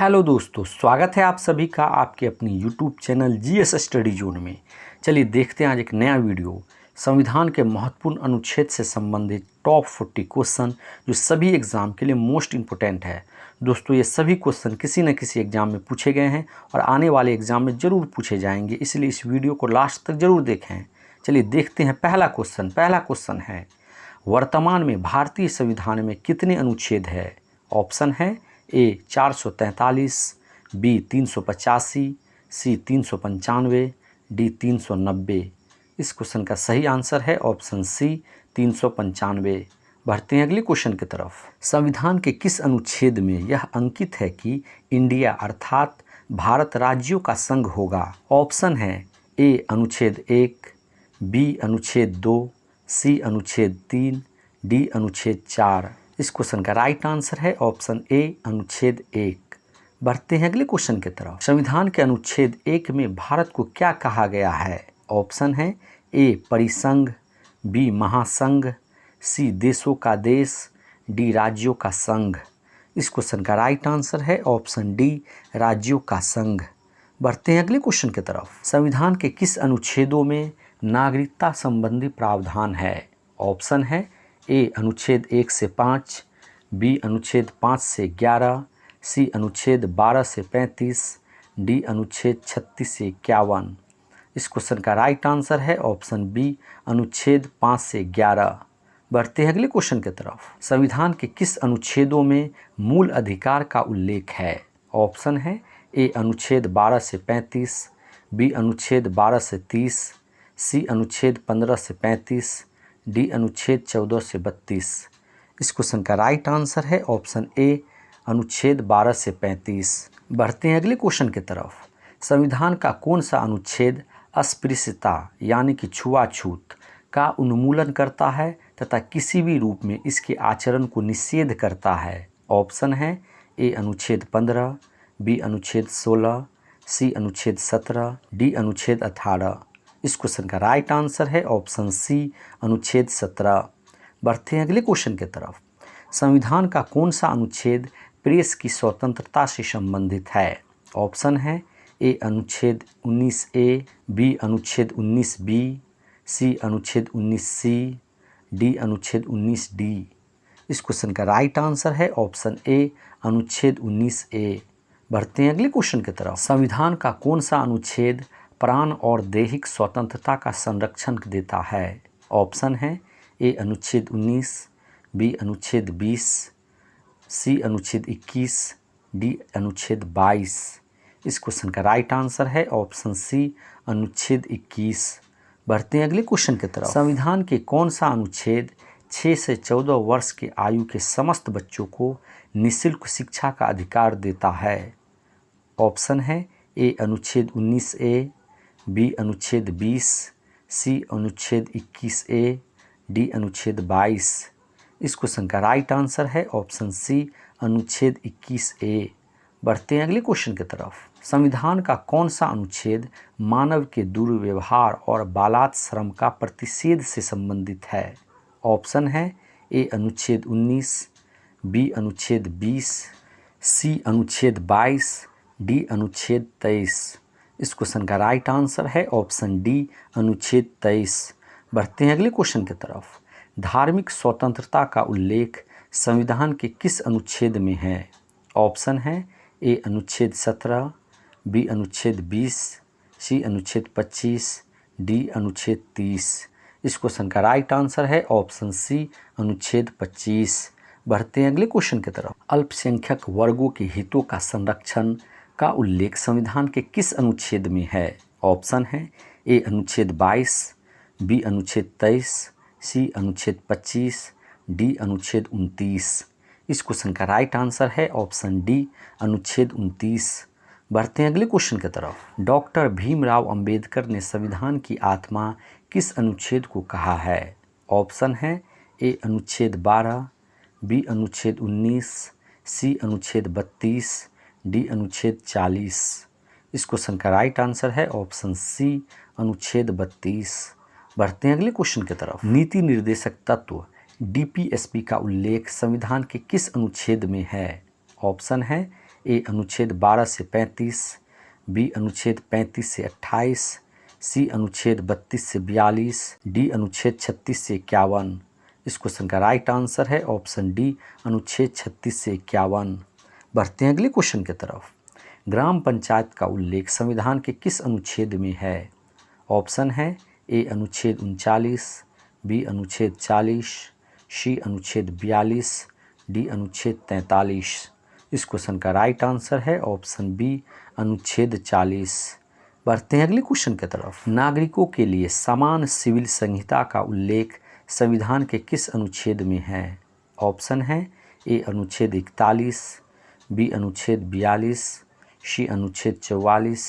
Hello दोस्तों, स्वागत है आप सभी का आपके अपनी YouTube channel GS study zone में। चलिए देखते हैं आज एक नया वीडियो संविधान के महत्वपूर्ण अनुच्छेद से संबंधित टॉप 40 क्वेश्चन जो सभी एग्ज़ाम के लिए मोस्ट इम्पोर्टेंट है। दोस्तों ये सभी क्वेश्चन किसी न किसी एग्ज़ाम में पूछे गए हैं और आने वाले एग्ज़ाम में ज़रूर पूछे जाएंगे, इसलिए इस वीडियो को लास्ट तक ज़रूर देखें। चलिए देखते हैं पहला क्वेश्चन है वर्तमान में भारतीय संविधान में कितने अनुच्छेद है। ऑप्शन है ए 443, बी 385, सी 395, डी 390। इस क्वेश्चन का सही आंसर है ऑप्शन सी 395। बढ़ते हैं अगले क्वेश्चन की तरफ। संविधान के किस अनुच्छेद में यह अंकित है कि इंडिया अर्थात भारत राज्यों का संघ होगा। ऑप्शन है ए अनुच्छेद 1, बी अनुच्छेद 2, सी अनुच्छेद 3, डी अनुच्छेद 4। इस क्वेश्चन का राइट आंसर है ऑप्शन ए अनुच्छेद 1। बढ़ते हैं अगले क्वेश्चन की तरफ। संविधान के अनुच्छेद 1 में भारत को क्या कहा गया है। ऑप्शन है ए परिसंघ, बी महासंघ, सी देशों का देश, डी राज्यों का संघ। इस क्वेश्चन का राइट आंसर है ऑप्शन डी राज्यों का संघ। बढ़ते हैं अगले क्वेश्चन की तरफ। संविधान के किस अनुच्छेदों में नागरिकता संबंधी प्रावधान है। ऑप्शन है ए अनुच्छेद 1 से 5, बी अनुच्छेद 5 से 11, सी अनुच्छेद 12 से 35, डी अनुच्छेद 36 से 51। इस क्वेश्चन का राइट आंसर है ऑप्शन बी अनुच्छेद 5 से 11। बढ़ते हैं अगले क्वेश्चन की तरफ। संविधान के किस अनुच्छेदों में मूल अधिकार का उल्लेख है। ऑप्शन है ए अनुच्छेद 12 से 35, बी अनुच्छेद 12 से 30, सी अनुच्छेद 15 से 35, डी अनुच्छेद 14 से 32। इस क्वेश्चन का राइट आंसर है ऑप्शन ए अनुच्छेद 12 से 35। बढ़ते हैं अगले क्वेश्चन की तरफ। संविधान का कौन सा अनुच्छेद अस्पृश्यता यानी कि छुआछूत का उन्मूलन करता है तथा किसी भी रूप में इसके आचरण को निषेध करता है। ऑप्शन है ए अनुच्छेद 15, बी अनुच्छेद 16, सी अनुच्छेद 17, डी अनुच्छेद 18। इस क्वेश्चन का राइट आंसर है ऑप्शन सी अनुच्छेद 17। बढ़ते हैं अगले क्वेश्चन की तरफ। संविधान का कौन सा अनुच्छेद प्रेस की स्वतंत्रता से संबंधित है। ऑप्शन है ए अनुच्छेद 19 ए, बी अनुच्छेद 19 बी, सी अनुच्छेद 19 सी, डी अनुच्छेद 19 डी। इस क्वेश्चन का राइट आंसर है ऑप्शन ए अनुच्छेद 19 ए। बढ़ते हैं अगले क्वेश्चन की तरफ। संविधान का कौन सा अनुच्छेद प्राण और दैहिक स्वतंत्रता का संरक्षण देता है। ऑप्शन है ए अनुच्छेद 19, बी अनुच्छेद 20, सी अनुच्छेद 21, डी अनुच्छेद 22। इस क्वेश्चन का राइट आंसर है ऑप्शन सी अनुच्छेद 21। बढ़ते हैं अगले क्वेश्चन की तरफ। संविधान के कौन सा अनुच्छेद 6 से 14 वर्ष के आयु के समस्त बच्चों को निःशुल्क शिक्षा का अधिकार देता है। ऑप्शन है ए अनुच्छेद 19 ए, बी अनुच्छेद 20, सी अनुच्छेद 21 ए, डी अनुच्छेद 22। इस क्वेश्चन का राइट आंसर है ऑप्शन सी अनुच्छेद 21 ए। बढ़ते हैं अगले क्वेश्चन की तरफ। संविधान का कौन सा अनुच्छेद मानव के दुर्व्यवहार और बालात श्रम का प्रतिषेध से संबंधित है। ऑप्शन है ए अनुच्छेद 19, बी अनुच्छेद 20, सी अनुच्छेद 22, डी अनुच्छेद 23। इस क्वेश्चन का राइट आंसर है ऑप्शन डी अनुच्छेद 23। बढ़ते हैं अगले क्वेश्चन की तरफ। धार्मिक स्वतंत्रता का उल्लेख संविधान के किस अनुच्छेद में है। ऑप्शन है ए अनुच्छेद 17, बी अनुच्छेद 20, सी अनुच्छेद 25, डी अनुच्छेद 30। इस क्वेश्चन का राइट आंसर है ऑप्शन सी अनुच्छेद 25। बढ़ते हैं अगले क्वेश्चन की तरफ। अल्पसंख्यक वर्गों के हितों का संरक्षण का उल्लेख संविधान के किस अनुच्छेद में है। ऑप्शन है ए अनुच्छेद 22, बी अनुच्छेद 23, सी अनुच्छेद 25, डी अनुच्छेद 29। इस क्वेश्चन का राइट आंसर है ऑप्शन डी अनुच्छेद 29। बढ़ते हैं अगले क्वेश्चन की तरफ। डॉक्टर भीमराव अंबेडकर ने संविधान की आत्मा किस अनुच्छेद को कहा है। ऑप्शन है ए अनुच्छेद 12, बी अनुच्छेद 19, सी अनुच्छेद 32, डी अनुच्छेद 40। इस क्वेश्चन का राइट आंसर है ऑप्शन सी अनुच्छेद 32। बढ़ते हैं अगले क्वेश्चन की तरफ। नीति निर्देशक तत्व डीपीएसपी का उल्लेख संविधान के किस अनुच्छेद में है। ऑप्शन है ए अनुच्छेद 12 से 35, बी अनुच्छेद 35 से 28, सी अनुच्छेद 32 से 42, डी अनुच्छेद 36 से 51। इस क्वेश्चन का राइट आंसर है ऑप्शन डी अनुच्छेद 36 से 51। बढ़ते हैं अगले क्वेश्चन की तरफ। ग्राम पंचायत का उल्लेख संविधान के किस अनुच्छेद में है? ऑप्शन है ए अनुच्छेद 39, बी अनुच्छेद 40, सी अनुच्छेद 42, डी अनुच्छेद 43। इस क्वेश्चन का राइट आंसर है ऑप्शन बी अनुच्छेद 40। बढ़ते हैं अगले क्वेश्चन की तरफ। नागरिकों के लिए समान सिविल संहिता का उल्लेख संविधान के किस अनुच्छेद में है? ऑप्शन है ए अनुच्छेद 41, बी अनुच्छेद 42, सी अनुच्छेद 44,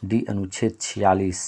डी अनुच्छेद 46।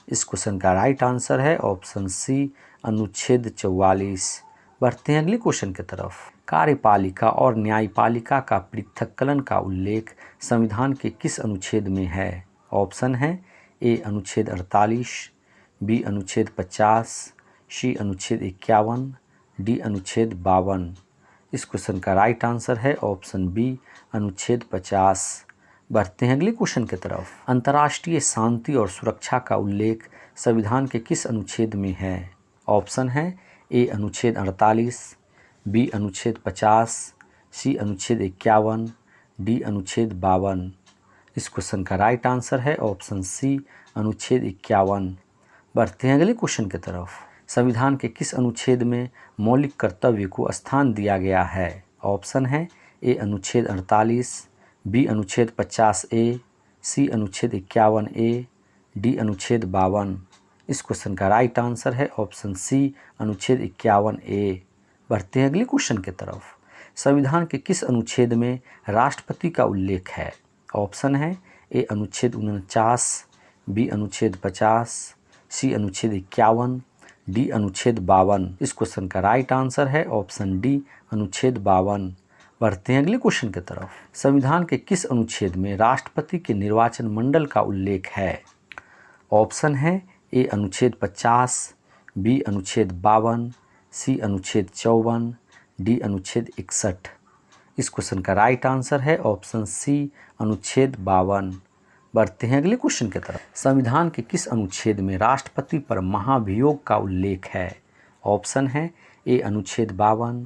इस क्वेश्चन का राइट आंसर है ऑप्शन सी अनुच्छेद 44। बढ़ते हैं अगले क्वेश्चन की तरफ। कार्यपालिका और न्यायपालिका का पृथक्करण का उल्लेख संविधान के किस अनुच्छेद में है? ऑप्शन है ए अनुच्छेद 48, बी अनुच्छेद 50, सी अनुच्छेद 51, डी अनुच्छेद 52। इस क्वेश्चन का राइट आंसर है ऑप्शन बी अनुच्छेद 50। बढ़ते हैं अगले क्वेश्चन की तरफ। अंतर्राष्ट्रीय शांति और सुरक्षा का उल्लेख संविधान के किस अनुच्छेद में है? ऑप्शन है ए अनुच्छेद 48, बी अनुच्छेद 50, सी अनुच्छेद 51, डी अनुच्छेद 52। इस क्वेश्चन का राइट आंसर है ऑप्शन सी अनुच्छेद 51। बढ़ते हैं अगले क्वेश्चन की तरफ। संविधान के किस अनुच्छेद में मौलिक कर्तव्य को स्थान दिया गया है? ऑप्शन है ए अनुच्छेद 48, बी अनुच्छेद 50A, सी अनुच्छेद 51A, डी अनुच्छेद 52। इस क्वेश्चन का राइट आंसर है ऑप्शन सी अनुच्छेद 51A। बढ़ते हैं अगले क्वेश्चन की तरफ। संविधान के किस अनुच्छेद में राष्ट्रपति का उल्लेख है? ऑप्शन है ए अनुच्छेद 49, बी अनुच्छेद 50, सी अनुच्छेद 51, डी अनुच्छेद 52। इस क्वेश्चन का राइट आंसर है ऑप्शन डी अनुच्छेद 52। बढ़ते हैं अगले क्वेश्चन की तरफ। संविधान के किस अनुच्छेद में राष्ट्रपति के निर्वाचन मंडल का उल्लेख है? ऑप्शन है ए अनुच्छेद 50, बी अनुच्छेद 52, सी अनुच्छेद 54, डी अनुच्छेद 61। इस क्वेश्चन का राइट आंसर है ऑप्शन सी अनुच्छेद 52। बढ़ते हैं अगले क्वेश्चन की तरफ। संविधान के किस अनुच्छेद में राष्ट्रपति पर महाभियोग का उल्लेख है? ऑप्शन है ए अनुच्छेद 52,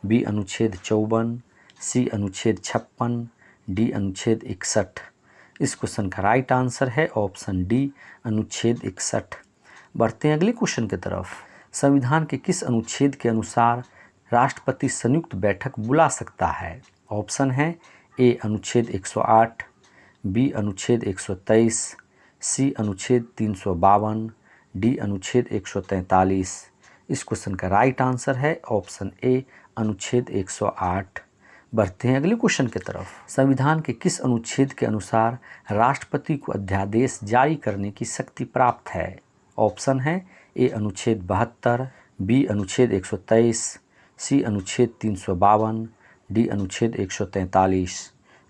बी अनुच्छेद 54, सी अनुच्छेद 56, डी अनुच्छेद 61। इस क्वेश्चन का राइट आंसर है ऑप्शन डी अनुच्छेद 61। बढ़ते हैं अगले क्वेश्चन की तरफ। संविधान के किस अनुच्छेद के अनुसार राष्ट्रपति संयुक्त बैठक बुला सकता है? ऑप्शन है ए अनुच्छेद 108, बी अनुच्छेद 123, सी अनुच्छेद 352, डी अनुच्छेद 143। इस क्वेश्चन का राइट आंसर है ऑप्शन ए अनुच्छेद 108। बढ़ते हैं अगले क्वेश्चन की तरफ। संविधान के किस अनुच्छेद के अनुसार राष्ट्रपति को अध्यादेश जारी करने की शक्ति प्राप्त है? ऑप्शन है ए अनुच्छेद 72, बी अनुच्छेद 123, सी अनुच्छेद 352, डी अनुच्छेद 143।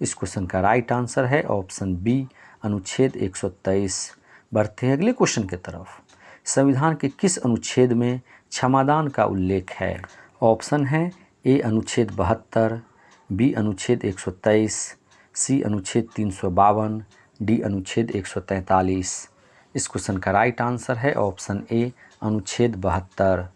इस क्वेश्चन का राइट आंसर है ऑप्शन बी अनुच्छेद 123। बढ़ते हैं अगले क्वेश्चन की तरफ। संविधान के किस अनुच्छेद में क्षमादान का उल्लेख है? ऑप्शन है ए अनुच्छेद 72, बी अनुच्छेद 123, सी अनुच्छेद 352, डी अनुच्छेद 143। इस क्वेश्चन का राइट आंसर है ऑप्शन ए अनुच्छेद 72।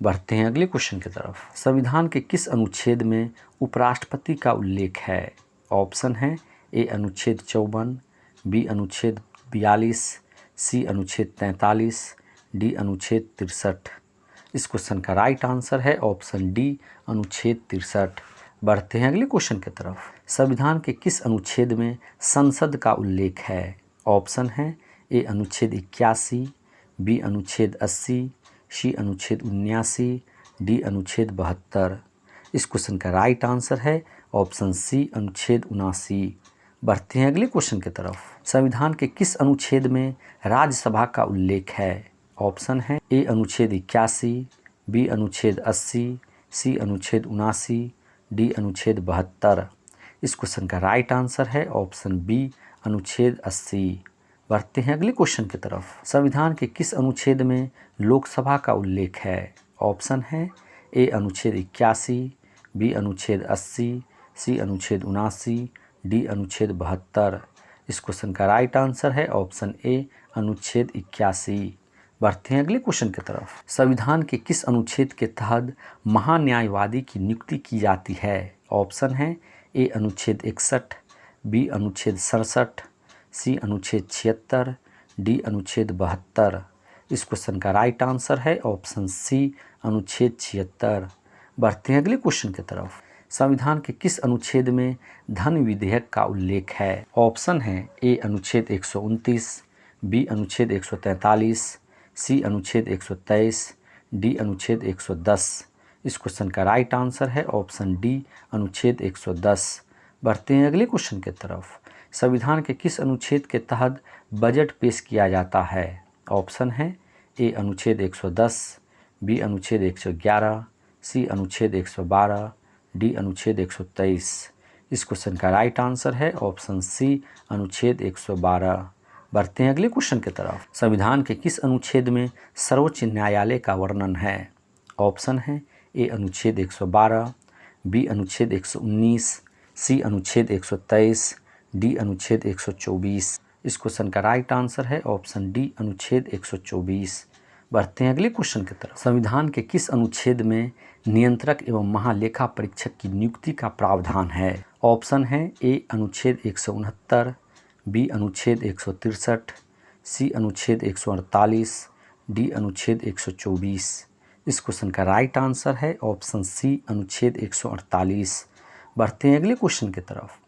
बढ़ते हैं अगले क्वेश्चन की तरफ। संविधान के किस अनुच्छेद में उपराष्ट्रपति का उल्लेख है? ऑप्शन है ए अनुच्छेद 54, बी अनुच्छेद 42, सी अनुच्छेद 43, डी अनुच्छेद 63। इस क्वेश्चन का राइट आंसर है ऑप्शन डी अनुच्छेद 63। बढ़ते हैं अगले क्वेश्चन की तरफ। संविधान के किस अनुच्छेद में संसद का उल्लेख है? ऑप्शन है ए अनुच्छेद 81, बी अनुच्छेद 80, सी अनुच्छेद 79, डी अनुच्छेद 72। इस क्वेश्चन का राइट आंसर है ऑप्शन सी अनुच्छेद 79। बढ़ते हैं अगले क्वेश्चन की तरफ। संविधान के किस अनुच्छेद में राज्यसभा का उल्लेख है? ऑप्शन है ए अनुच्छेद 81, बी अनुच्छेद 80, सी अनुच्छेद 79, डी अनुच्छेद 72। इस क्वेश्चन का राइट आंसर है ऑप्शन बी अनुच्छेद 80। बढ़ते हैं अगले क्वेश्चन की तरफ। संविधान के किस अनुच्छेद में लोकसभा का उल्लेख है? ऑप्शन है ए अनुच्छेद 81, बी अनुच्छेद 80, सी अनुच्छेद 79, डी अनुच्छेद 72। इस क्वेश्चन का राइट आंसर है ऑप्शन ए अनुच्छेद 81। बढ़ते हैं अगले क्वेश्चन की तरफ। संविधान के किस अनुच्छेद के तहत महान्यायवादी की नियुक्ति की जाती है? ऑप्शन है ए अनुच्छेद 61, बी अनुच्छेद 67, सी अनुच्छेद 76, डी अनुच्छेद 72। इस क्वेश्चन का राइट आंसर है ऑप्शन सी अनुच्छेद 76। बढ़ते हैं अगले क्वेश्चन की तरफ। संविधान के किस अनुच्छेद में धन विधेयक का उल्लेख है? ऑप्शन है ए अनुच्छेद 129, बी अनुच्छेद 143, सी अनुच्छेद 123, डी अनुच्छेद 110। इस क्वेश्चन का राइट आंसर है ऑप्शन डी अनुच्छेद 110। बढ़ते हैं अगले क्वेश्चन की तरफ। संविधान के किस अनुच्छेद के तहत बजट पेश किया जाता है? ऑप्शन है ए अनुच्छेद 110, बी अनुच्छेद 111, सी अनुच्छेद 112, डी अनुच्छेद 123। इस क्वेश्चन का राइट आंसर है ऑप्शन सी अनुच्छेद 112। बढ़ते हैं अगले क्वेश्चन की तरफ। संविधान के किस अनुच्छेद में सर्वोच्च न्यायालय का वर्णन है? ऑप्शन है ए अनुच्छेद 112, बी अनुच्छेद 119, सी अनुच्छेद 123, डी अनुच्छेद 124। इस क्वेश्चन का राइट आंसर है ऑप्शन डी अनुच्छेद 124। बढ़ते हैं अगले क्वेश्चन की तरफ। संविधान के किस अनुच्छेद में नियंत्रक एवं महालेखा परीक्षक की नियुक्ति का प्रावधान है? ऑप्शन है ए अनुच्छेद 169, बी अनुच्छेद 163, सी अनुच्छेद 148, डी अनुच्छेद 124। इस क्वेश्चन का राइट आंसर है ऑप्शन सी अनुच्छेद 148। बढ़ते हैं अगले क्वेश्चन की तरफ।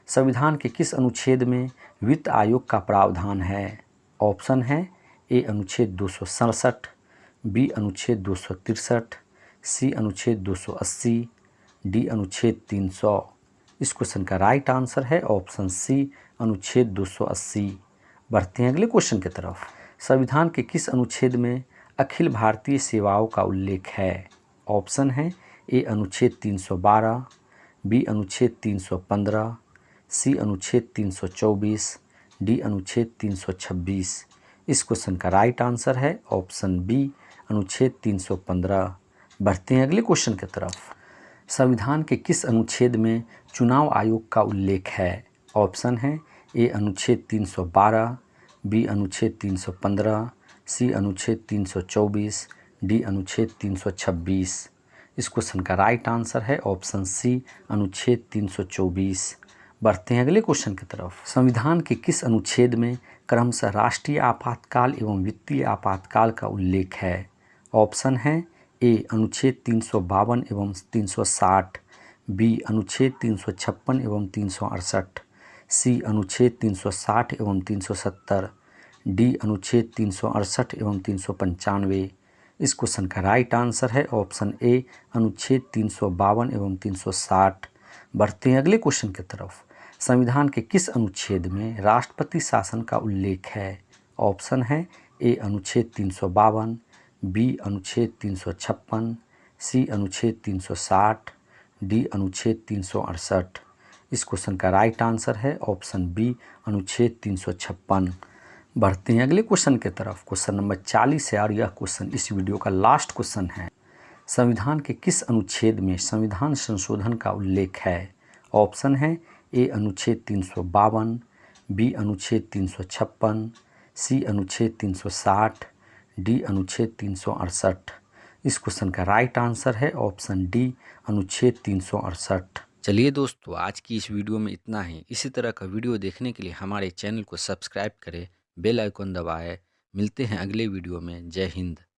संविधान के किस अनुच्छेद में वित्त आयोग का प्रावधान है? ऑप्शन है ए अनुच्छेद 267, बी अनुच्छेद 263, सी अनुच्छेद 280, डी अनुच्छेद 300। इस क्वेश्चन का राइट आंसर है ऑप्शन सी अनुच्छेद 280। बढ़ते हैं अगले क्वेश्चन की तरफ। संविधान के किस अनुच्छेद में अखिल भारतीय सेवाओं का उल्लेख है? ऑप्शन है ए अनुच्छेद 312, बी अनुच्छेद 315, सी अनुच्छेद 324, डी अनुच्छेद 326। इस क्वेश्चन का राइट आंसर है ऑप्शन बी अनुच्छेद 315। बढ़ते हैं अगले क्वेश्चन की तरफ। संविधान के किस अनुच्छेद में चुनाव आयोग का उल्लेख है? ऑप्शन है ए अनुच्छेद 312, बी अनुच्छेद 315, सी अनुच्छेद 324, डी अनुच्छेद 326। इस क्वेश्चन का राइट आंसर है ऑप्शन सी अनुच्छेद 324। बढ़ते हैं अगले क्वेश्चन की तरफ। संविधान के किस अनुच्छेद में क्रमशः राष्ट्रीय आपातकाल एवं वित्तीय आपातकाल का उल्लेख है? ऑप्शन है ए अनुच्छेद 352 एवं 360, बी अनुच्छेद 356 एवं 368, सी अनुच्छेद 360 एवं 370, डी अनुच्छेद 368 एवं 395। इस क्वेश्चन का राइट आंसर है ऑप्शन ए अनुच्छेद 352 एवं 360। बढ़ते हैं अगले क्वेश्चन की तरफ। संविधान के किस अनुच्छेद में राष्ट्रपति शासन का उल्लेख है? ऑप्शन है ए अनुच्छेद 352, बी अनुच्छेद 356, सी अनुच्छेद 360, डी अनुच्छेद 368। इस क्वेश्चन का राइट आंसर है ऑप्शन बी अनुच्छेद 356। बढ़ते हैं अगले क्वेश्चन की तरफ। क्वेश्चन नंबर 40 है और यह क्वेश्चन इस वीडियो का लास्ट क्वेश्चन है। संविधान के किस अनुच्छेद में संविधान संशोधन का उल्लेख है? ऑप्शन है ए अनुच्छेद 352, बी अनुच्छेद 356, सी अनुच्छेद 360, डी अनुच्छेद 368। इस क्वेश्चन का राइट आंसर है ऑप्शन डी अनुच्छेद 368। चलिए दोस्तों, आज की इस वीडियो में इतना ही। इसी तरह का वीडियो देखने के लिए हमारे चैनल को सब्सक्राइब करें, बेल आइकन दबाएं। मिलते हैं अगले वीडियो में। जय हिंद।